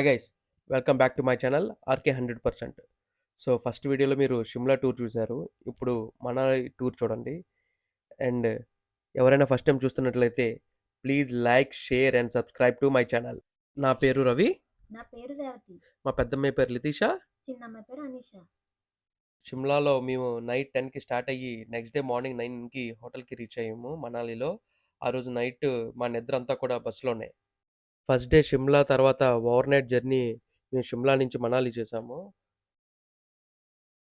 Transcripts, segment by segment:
Hi guys, welcome back to my channel RK 100%. So first వీడియోలో మీరు Shimla tour చూశారు. ఇప్పుడు మనాలి టూర్ చూడండి. అండ్ ఎవరైనా ఫస్ట్ టైం చూస్తున్నట్లయితే please like, share and subscribe to my channel. నా పేరు రవి. నా పేరు రేవతి. మా పెద్దమ్మాయి పేరు లితీష. చిన్నమ్మాయి పేరు అనిష. షిమ్లాలో మేము నైట్ 10కి స్టార్ట్ అయ్యి నెక్స్ట్ డే మార్నింగ్ 9కి హోటల్కి రీచ్ అయ్యాము మనాలిలో. ఆ రోజు నైట్ మా నిద్ర అంతా కూడా బస్సులోనే. ఫస్ట్ డే షిమ్లా, తర్వాత ఓవర్ నైట్ జర్నీ మేము షిమ్లా నుంచి మనాలి చేసాము.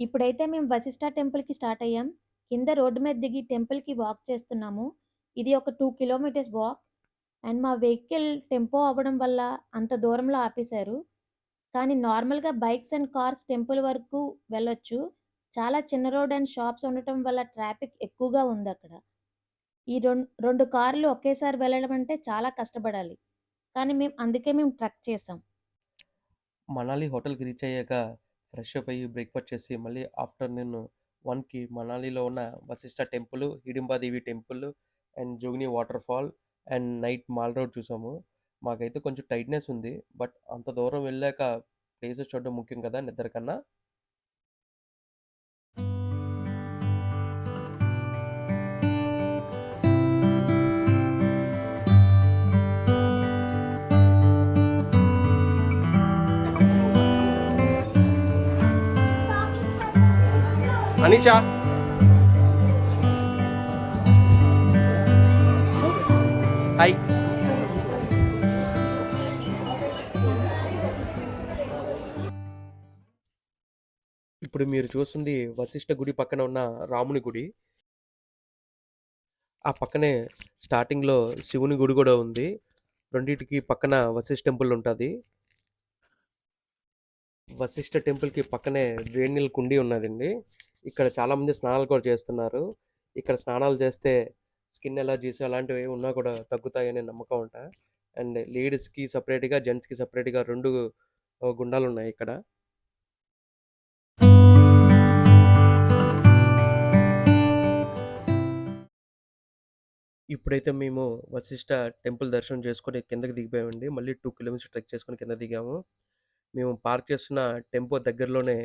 ఇప్పుడైతే మేము వశిష్ఠ టెంపుల్కి స్టార్ట్ అయ్యాం. కింద రోడ్డు మీద దిగి టెంపుల్కి వాక్ చేస్తున్నాము. ఇది ఒక 2 కిలోమీటర్స్ వాక్. అండ్ మా వెహికల్ టెంపో అవ్వడం వల్ల అంత దూరంలో ఆపేశారు. కానీ నార్మల్గా బైక్స్ అండ్ కార్స్ టెంపుల్ వరకు వెళ్ళొచ్చు. చాలా చిన్న రోడ్ అండ్ షాప్స్ ఉండటం వల్ల ట్రాఫిక్ ఎక్కువగా ఉంది అక్కడ. ఈ రెండు కార్లు ఒకేసారి వెళ్ళడం అంటే చాలా కష్టపడాలి. కానీ అందుకే మేము ట్రక్ చేసాం. మనాలి హోటల్కి రీచ్ అయ్యాక ఫ్రెష్ అప్ అయ్యి బ్రేక్ఫాస్ట్ చేసి మళ్ళీ ఆఫ్టర్నూన్ 1కి మనాలిలో ఉన్న Vashishtha temple, Hidimba Devi temple and jogini water fall and night mall road చూసాము. మాకైతే కొంచెం టైట్నెస్ ఉంది, బట్ అంత దూరం వెళ్ళాక ప్లేసెస్ చూడడం ముఖ్యం కదా నిద్ర కన్నా. అనిషా, హాయ్. ఇప్పుడు మీరు చూస్తుంది వశిష్ఠ గుడి పక్కన ఉన్న రాముని గుడి. ఆ పక్కనే స్టార్టింగ్లో శివుని గుడి కూడా ఉంది. రెండింటికి పక్కన వశిష్ఠ టెంపుల్ ఉంటుంది. వశిష్ఠ టెంపుల్కి పక్కనే వేడి నీళ్ళ కుండీ ఉన్నదండి. ఇక్కడ చాలామంది స్నానాలు కూడా చేస్తున్నారు. ఇక్కడ స్నానాలు చేస్తే స్కిన్ ఎలర్జీస్ అలాంటివి ఉన్నా కూడా తగ్గుతాయనే నమ్మకం ఉంట. అండ్ లేడీస్కి సపరేట్గా, జెంట్స్కి సపరేట్గా 2 గుండాలు ఉన్నాయి ఇక్కడ. ఇప్పుడైతే మేము వశిష్ఠ టెంపుల్ దర్శనం చేసుకొని కిందకి దిగిపోయామండి. మళ్ళీ 2 కిలోమీటర్స్ ట్రెక్ చేసుకొని కింద దిగాము. మేము పార్క్ చేస్తున్న టెంపో దగ్గరలోనే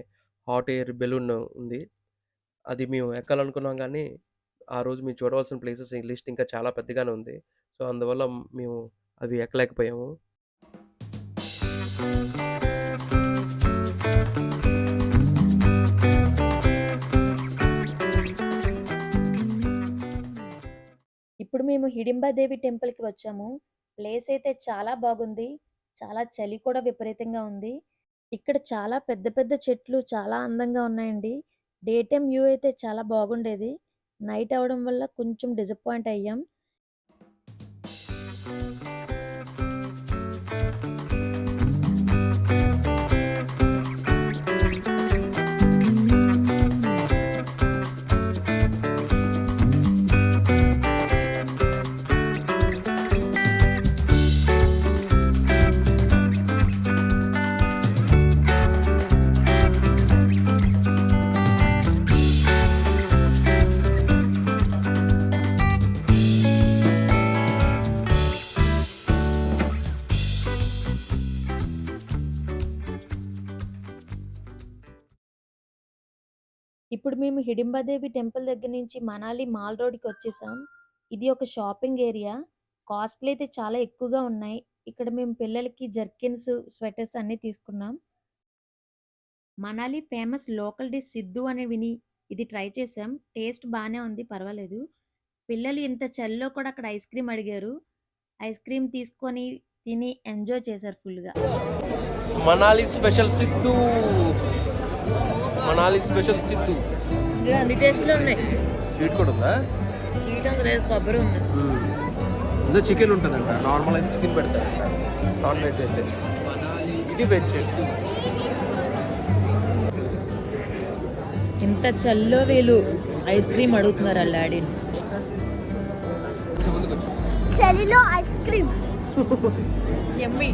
హాట్ ఎయిర్ బెలూన్ ఉంది. అది మేము ఎక్కాలనుకున్నాం, కానీ ఆ రోజు మేము చూడవలసిన ప్లేసెస్ లిస్ట్ ఇంకా చాలా పెద్దగానే ఉంది. సో అందువల్ల మేము అవి ఎక్కలేకపోయాము. ఇప్పుడు మేము హిడింబాదేవి టెంపుల్కి వచ్చాము. ప్లేస్ అయితే చాలా బాగుంది. చాలా చలి కూడా విపరీతంగా ఉంది. ఇక్కడ చాలా పెద్ద పెద్ద చెట్లు చాలా అందంగా ఉన్నాయండి. డే టైమ్ వ్యూ అయితే చాలా బాగుండేది. నైట్ అవడం వల్ల కొంచెం డిసప్పాయింట్ అయ్యాం. ఇప్పుడు మేము హిడింబాదేవి టెంపుల్ దగ్గర నుంచి మనాలి మాల్ రోడ్కి వచ్చేసాం. ఇది ఒక షాపింగ్ ఏరియా. కాస్ట్లు అయితే చాలా ఎక్కువగా ఉన్నాయి. ఇక్కడ మేము పిల్లలకి జర్కిన్స్, స్వెటర్స్ అన్నీ తీసుకున్నాం. Manali famous local dish Siddhu అని విని ఇది ట్రై చేసాం. టేస్ట్ బాగానే ఉంది, పర్వాలేదు. పిల్లలు ఇంత చలిలో కూడా అక్కడ ఐస్ క్రీమ్ అడిగారు. ఐస్ క్రీమ్ తీసుకొని తిని ఎంజాయ్ చేశారు ఫుల్గా. Manali special Siddhu, Manali special Siddhu. అన్ని టేస్ట్లో ఉన్నాయి. స్వీట్ కూడా ఉందా? స్వీట్ అంత లేదు, కొబ్బరి ఉంది. ఇందులో చికెన్ ఉంటుందంట. నార్మల్ అయితే చికెన్ పెడతారంట, నాన్ వెజ్ అయితే. ఇది వెజ్. ఇంత చల్లో వీళ్ళు ఐస్ క్రీమ్ అడుగుతున్నారు వాళ్ళ డాడీని. చలిలో ఐస్ క్రీమ్. యమ్మీ.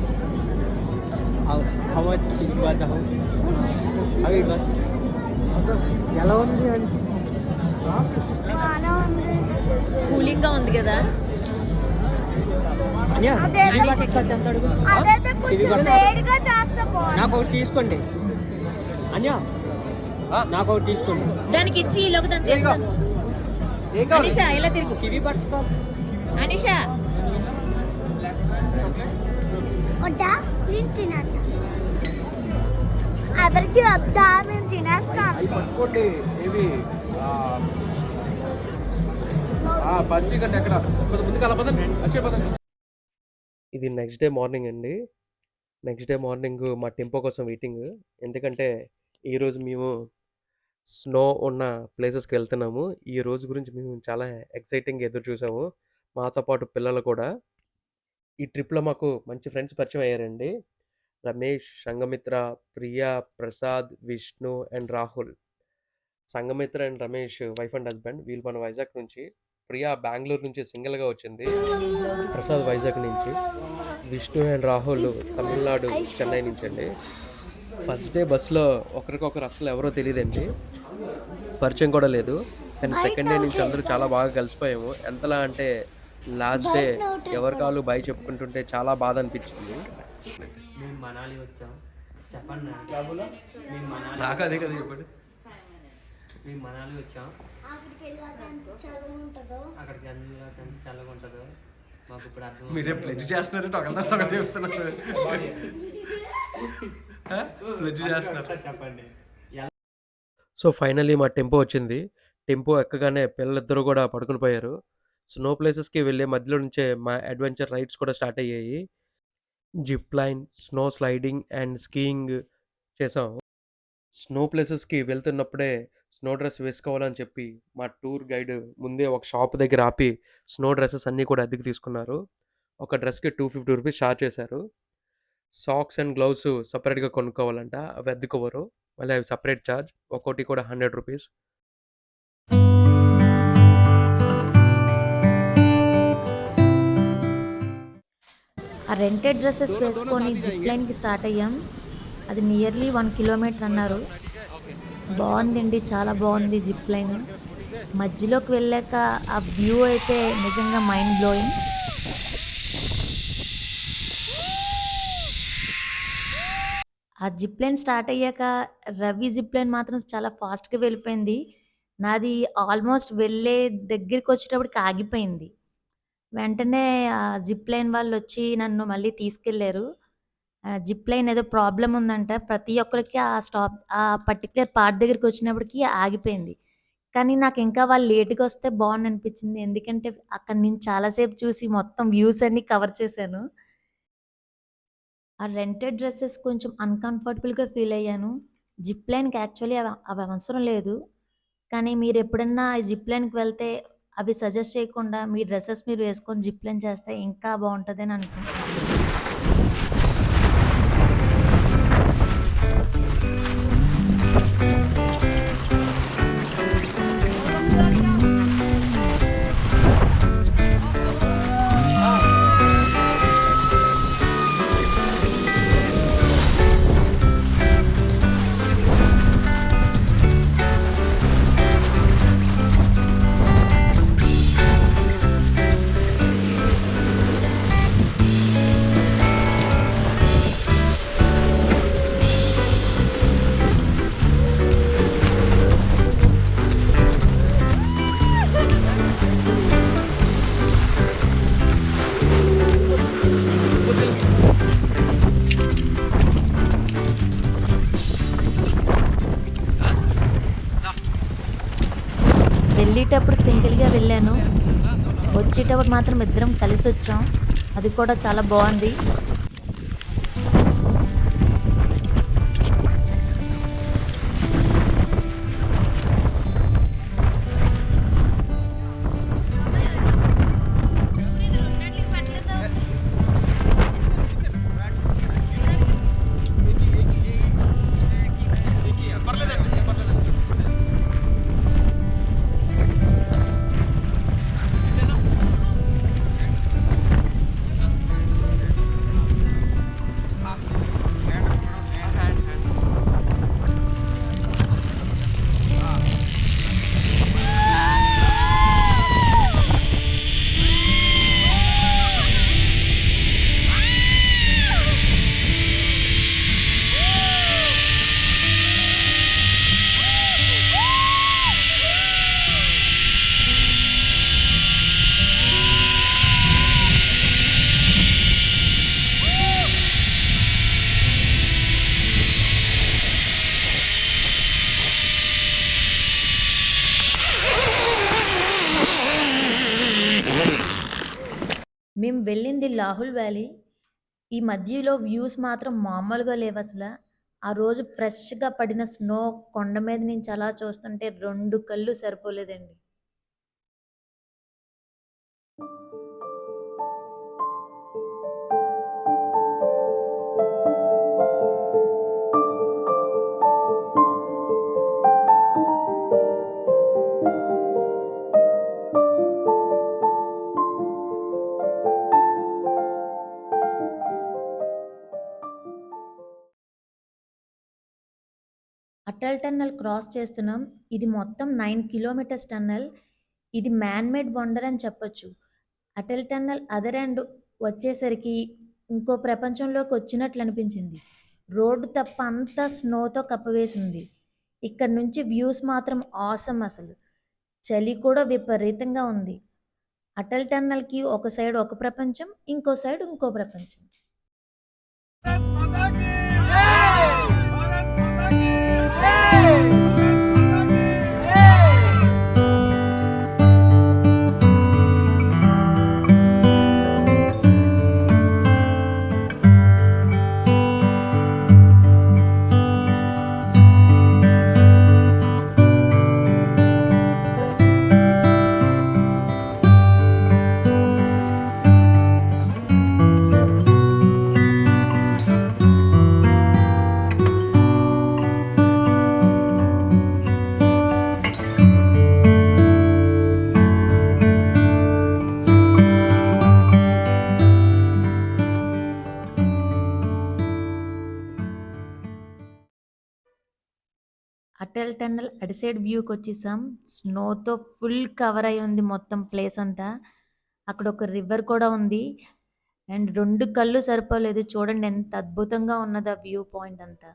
ఎలా ఉంది? కూలింగ్గా ఉంది కదా. అదైతే కొంచెం వేడిగా చేస్తే బాగుంది. నాకు ఒకటి తీసుకోండి అన్యా, నాకు ఒకటి తీసుకోండి. దానికి ఇచ్చి ఈలోకి దాన్ని తీస్తాను. అనిషా ఇలా తిరుగు. కివి పట్టుకో. అనిషా వద్దా నేను తినట్ట. ఎవరికి వద్దా మేము తినేస్తాం. పట్టుకోండి ఏవి పచ్చిగడ్డ ఎక్కడ ముందుకు అలా పదండి, వచ్చే పదండి. ఇది నెక్స్ట్ డే మార్నింగ్ అండి. నెక్స్ట్ డే మార్నింగ్ మా టెంపో కోసం వెయిటింగ్. ఎందుకంటే ఈరోజు మేము స్నో ఉన్న ప్లేసెస్కి వెళ్తున్నాము. ఈ రోజు గురించి మేము చాలా ఎక్సైటింగ్గా ఎదురు చూసాము, మాతో పాటు పిల్లలు కూడా. ఈ ట్రిప్లో మాకు మంచి ఫ్రెండ్స్ పరిచయం అయ్యారండి. Ramesh, Sanghamitra, Priya, Prasad, Vishnu and Rahul. Sanghamitra and Ramesh wife and husband. వీళ్ళు మన వైజాగ్ నుంచి. ప్రియా బెంగళూరు నుంచి సింగిల్గా వచ్చింది. ప్రసాద్ వైజాగ్ నుంచి. విష్ణు అండ్ రాహుల్ తమిళనాడు చెన్నై నుంచి అండి. ఫస్ట్ డే బస్సులో ఒకరికొకరు అసలు ఎవరో తెలియదండి, పరిచయం కూడా లేదు. కానీ సెకండ్ డే నుంచి అందరూ చాలా బాగా కలిసిపోయాము. ఎంతలా అంటే లాస్ట్ డే ఎవరి కాళ్ళు బాయ్ చెప్పుకుంటుంటే చాలా బాధ అనిపించింది. మేము మనాలి వచ్చాం. చెప్పండి. మేము మనాలి నాకు అదే కదా చెప్పండి. మేము మనాలి వచ్చాం. అక్కడికి వెళ్ళాక ఎంత చల్లగా ఉంటుందో. అక్కడికి వెళ్ళాక ఎంత చల్లగా ఉంటుందో మాకు ఇప్పుడు అర్థం. మీరే ప్లెడ్జ్ చేస్తున్నారంటే ఒకరి చెప్తున్నారు. ప్లెడ్జ్ చేస్తున్నారు. చెప్పండి. సో ఫైనల్లీ మా టెంపో వచ్చింది. టెంపో ఎక్కగానే పిల్లలిద్దరూ కూడా పడుకుని పోయారు. స్నో ప్లేసెస్కి వెళ్ళే మధ్యలో నుంచే మా అడ్వెంచర్ రైడ్స్ కూడా స్టార్ట్ అయ్యాయి. Zip line, snow sliding and skiing చేసాం. స్నో ప్లేసెస్కి వెళ్తున్నప్పుడే స్నో డ్రెస్ వేసుకోవాలని చెప్పి మా టూర్ గైడ్ ముందే ఒక షాప్ దగ్గర ఆపి స్నో డ్రెస్సెస్ అన్నీ కూడా అద్దెకి తీసుకున్నారు. ఒక డ్రెస్కి 250 రూపీస్ ఛార్జ్ చేశారు. సాక్స్ అండ్ గ్లౌస్ సపరేట్గా కొనుక్కోవాలంట, అవి అద్దెకోవరు. మళ్ళీ అవి సపరేట్ ఛార్జ్, ఒక్కోటి కూడా 100 రూపీస్. ఆ రెంటెడ్ డ్రెస్సెస్ వేసుకొని జిప్ లైన్కి స్టార్ట్ అయ్యాం. అది నియర్లీ 1 కిలోమీటర్ అన్నారు. బాగుందండి, చాలా బాగుంది జిప్ లైన్. మధ్యలోకి వెళ్ళాక ఆ వ్యూ అయితే నిజంగా మైండ్ బ్లోయింగ్. ఆ జిప్ లైన్ స్టార్ట్ అయ్యాక రవి జిప్ లైన్ మాత్రం చాలా ఫాస్ట్గా వెళ్ళిపోయింది. నాది ఆల్మోస్ట్ వెళ్ళే దగ్గరికి వచ్చేటప్పటికి ఆగిపోయింది. వెంటనే ఆ జిప్ లైన్ వాళ్ళు వచ్చి నన్ను మళ్ళీ తీసుకెళ్ళారు. జిప్ లైన్ ఏదో ప్రాబ్లం ఉందంట. ప్రతి ఒక్కరికి ఆ పర్టికులర్ పార్ట్ దగ్గరికి వచ్చినప్పటికి ఆగిపోయింది. కానీ నాకు ఇంకా వాళ్ళు లేట్గా వస్తే బాగుండు అనిపించింది. ఎందుకంటే అక్కడ నేను చాలాసేపు చూసి మొత్తం వ్యూస్ అన్నీ కవర్ చేశాను. ఆ రెంటెడ్ డ్రెస్సెస్ కొంచెం అన్‌కంఫర్టబుల్‌గా ఫీల్ అయ్యాను. జిప్ లైన్‌కి యాక్చువల్లీ అవి అవసరం లేదు. కానీ మీరు ఎప్పుడన్నా ఈ జిప్ లైన్‌కి వెళ్తే అవి సజెస్ట్ చేయకుండా మీ డ్రెసెస్ మీరు వేసుకొని జిప్ లైన్ చేస్తే ఇంకా బాగుంటుందని అనుకుంటున్నాను. వెళ్ళేటప్పుడు సింగిల్గా వెళ్ళాను, వచ్చేటప్పుడు మాత్రం ఇద్దరం కలిసి వచ్చాం. అది కూడా చాలా బాగుంది. మేము వెళ్ళింది లాహుల్ వ్యాలీ. ఈ మధ్యలో వ్యూస్ మాత్రం మామూలుగా లేవసల. ఆ రోజు ఫ్రెష్‌గా పడిన స్నో కొండ మీద నుంచి అలా చూస్తుంటే 2 కళ్ళు సరిపోలేదండి. అటల్ టన్నెల్ క్రాస్ చేస్తున్నాం. ఇది మొత్తం 9 కిలోమీటర్స్ టన్నెల్. ఇది మ్యాన్ మేడ్ వండర్ అని చెప్పొచ్చు. అటల్ టన్నెల్ అదర్ ఎండ్ వచ్చేసరికి ఇంకో ప్రపంచంలోకి వచ్చినట్లు అనిపించింది. రోడ్డు తప్ప అంతా స్నోతో కప్పివేసింది. ఇక్కడ నుంచి వ్యూస్ మాత్రం ఆసమ్ అసలు. చలి కూడా విపరీతంగా ఉంది. అటల్ టన్నెల్‌కి ఒక సైడ్ ఒక ప్రపంచం, ఇంకో సైడ్ ఇంకో ప్రపంచం. भारत माता की जय भारत माता की जय भारत माता की అటల్ టన్నెల్ అటు సైడ్ వ్యూకొచ్చేసాం. స్నోతో ఫుల్ కవర్ అయి ఉంది మొత్తం ప్లేస్ అంతా. అక్కడ ఒక రివర్ కూడా ఉంది. అండ్ 2 కళ్ళు సరిపోలేదు. చూడండి ఎంత అద్భుతంగా ఉన్నదో ఆ వ్యూ పాయింట్ అంతా.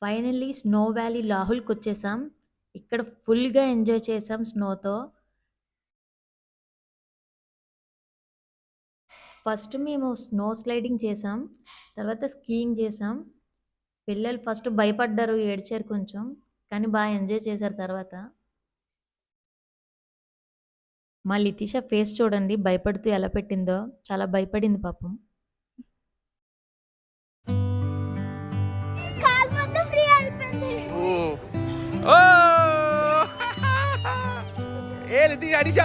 ఫైనల్లీ స్నో వ్యాలీ లాహుల్‌కొచ్చేసాం. ఇక్కడ ఫుల్‌గా ఎంజాయ్ చేసాం స్నోతో. ఫస్ట్ మేము స్నో స్లైడింగ్ చేసాం. తర్వాత స్కీయింగ్ చేసాం. పిల్లలు ఫస్ట్ భయపడ్డారు, ఏడ్చారు కొంచెం. కానీ ఎంజాయ్ చేశారు తర్వాత. మా లితిషా ఫేస్ చూడండి భయపడుతూ ఎలా పెట్టిందో. చాలా భయపడింది పాపం. కాలు మొత్తం ఫ్రీ అయిపోయింది. ओ ए लिती अनिशा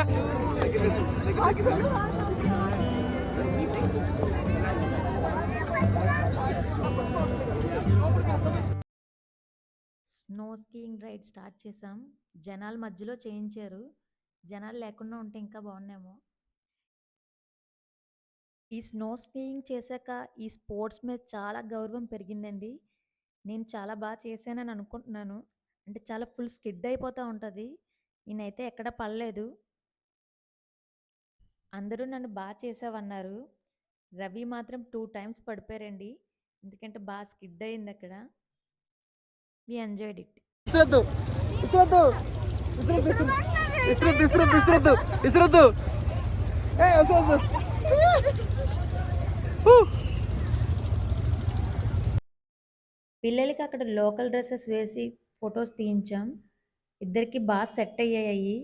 స్నో స్కీయింగ్ రైడ్ స్టార్ట్ చేసాం. జనాల మధ్యలో చేయించారు. జనాలు లేకుండా ఉంటే ఇంకా బాగున్నేమో. ఈ స్నో స్కీయింగ్ చేశాక ఈ స్పోర్ట్స్ మీద చాలా గౌరవం పెరిగిందండి. నేను చాలా చేశానని అనుకుంటున్నాను. అంటే చాలా ఫుల్ స్కిడ్ అయిపోతూ ఉంటుంది. నేనైతే ఎక్కడ పడలేదు. అందరూ నన్ను చేసావన్నారు. రవి మాత్రం 2 టైమ్స్ పడిపోయారండి. ఎందుకంటే స్కిడ్ అయింది అక్కడ. We enjoyed it. इसरद्दू इसरद्दू इसरद्दू इसरद्दू इसरद्दू इसरद्दू ए इसरद्दू పిల్లలకి అక్కడ లోకల్ డ్రెస్సెస్ వేసి ఫొటోస్ తీయించాం. ఇద్దరికి సెట్ అయ్యాయి.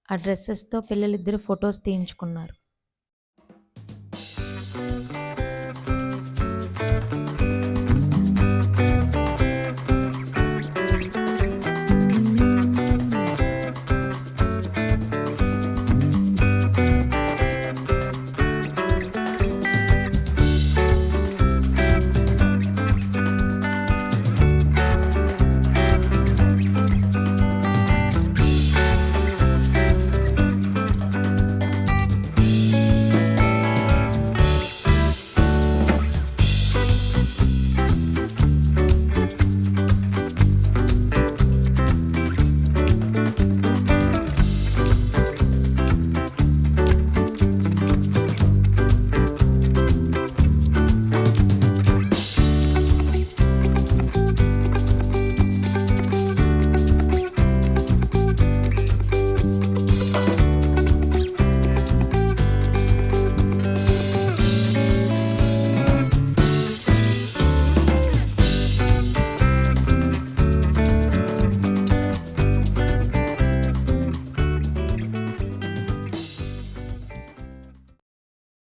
ఆ డ్రెస్సెస్తో పిల్లలిద్దరు ఫొటోస్ తీయించుకున్నారు.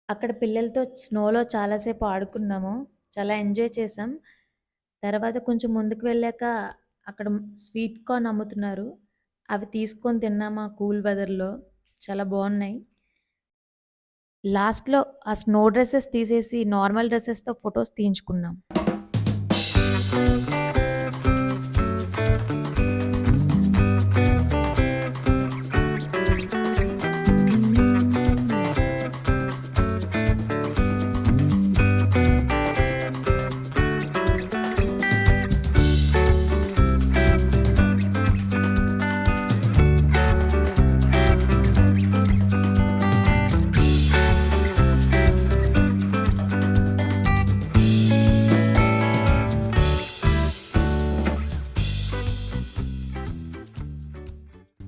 అక్కడ పిల్లలతో స్నోలో చాలాసేపు ఆడుకున్నాము. చాలా ఎంజాయ్ చేసాం. తర్వాత కొంచెం ముందుకు వెళ్ళాక అక్కడ స్వీట్ కార్న్ అమ్ముతున్నారు. అవి తీసుకొని తిన్నాము ఆ కూల్ వెదర్‌లో. చాలా బాగున్నాయి. లాస్ట్‌లో ఆ స్నో డ్రెసెస్ తీసేసి నార్మల్ డ్రెసెస్‌తో ఫోటోస్ తీయించుకున్నాం.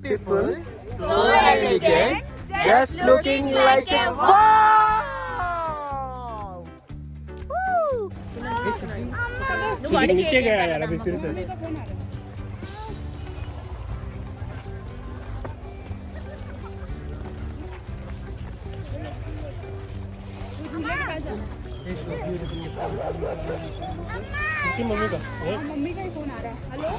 Beautiful, so elegant, just looking like a wow! नीचे गया यार अभी फिर से मम्मी का ही फोन आ रहा है हेलो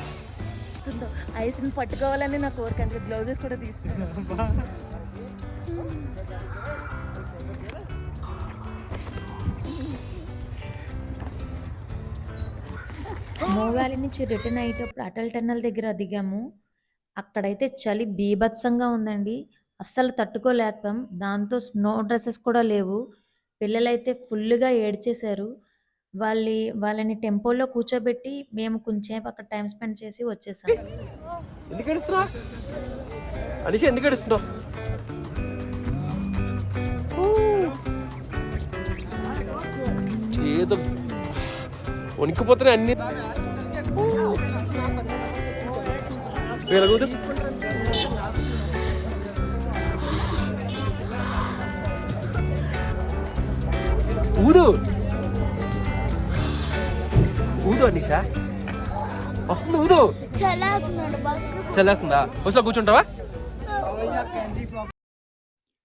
ఐస్‌ని పట్టుకోవాలని నా కోరిక. అందుకే గ్లౌజెస్ కూడా తీస్తున్నాను. స్నో వ్యాలీ నుంచి రిటర్న్ అయ్యేటప్పుడు అటల్ టన్నెల్ దగ్గర దిగాము. అక్కడైతే చలి బీభత్సంగా ఉందండి. అస్సలు తట్టుకోలేకపోయాం. దాంతో స్నో డ్రెసెస్ కూడా లేవు. పిల్లలైతే ఫుల్‌గా ఏడ్చేశారు. వాళ్ళని టెంపోలో కూర్చోబెట్టి మేము కొంచెంసేపు అక్కడ టైమ్ స్పెండ్ చేసి వచ్చేసాం. ఎందుకు ఏడుస్తున్నావు అనిష? ఎందుకు ఏడుస్తున్నావు? ఏదో వణికిపోతున్నాయి అన్ని. ఎలాగవుతుంది? ఊదు ఊదు అనిషా, వస్తుంది ఊదు. చల్లేస్తుందా? బస్సులో కూర్చుంటావా?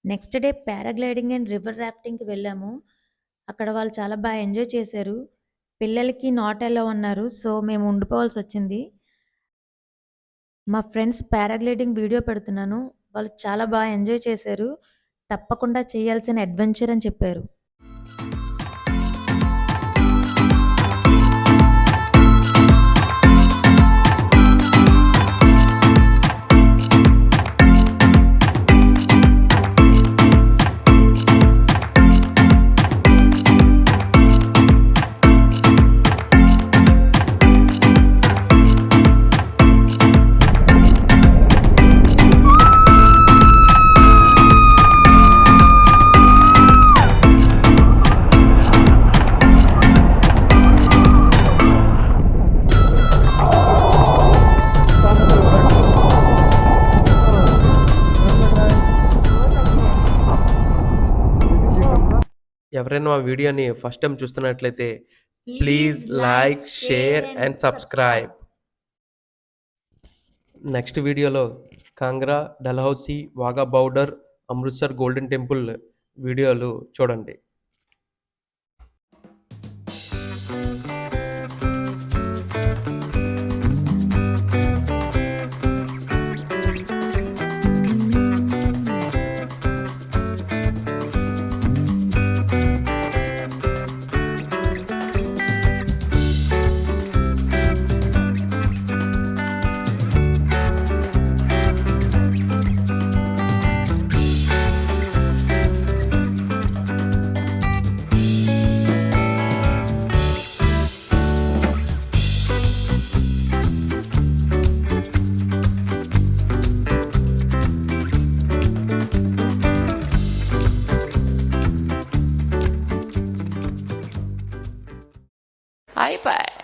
Next day paragliding and river రాఫ్టింగ్కి వెళ్ళాము. అక్కడ వాళ్ళు చాలా బాగా ఎంజాయ్ చేశారు. పిల్లలకి నాట్ అలౌ అన్నారు. సో మేము ఉండిపోవాల్సి వచ్చింది. మా ఫ్రెండ్స్ పారాగ్లైడింగ్ వీడియో పెడుతున్నాను. వాళ్ళు చాలా బాగా ఎంజాయ్ చేశారు. తప్పకుండా చేయాల్సిన అడ్వెంచర్ అని చెప్పారు. ఎవరైనా మా వీడియోని ఫస్ట్ టైం చూస్తున్నట్లయితే please like, share and subscribe. Next వీడియోలో కాంగ్రా, డల్హౌసీ, వాఘా బౌర్డర్, అమృత్సర్ గోల్డెన్ టెంపుల్ వీడియోలు చూడండి. iPad.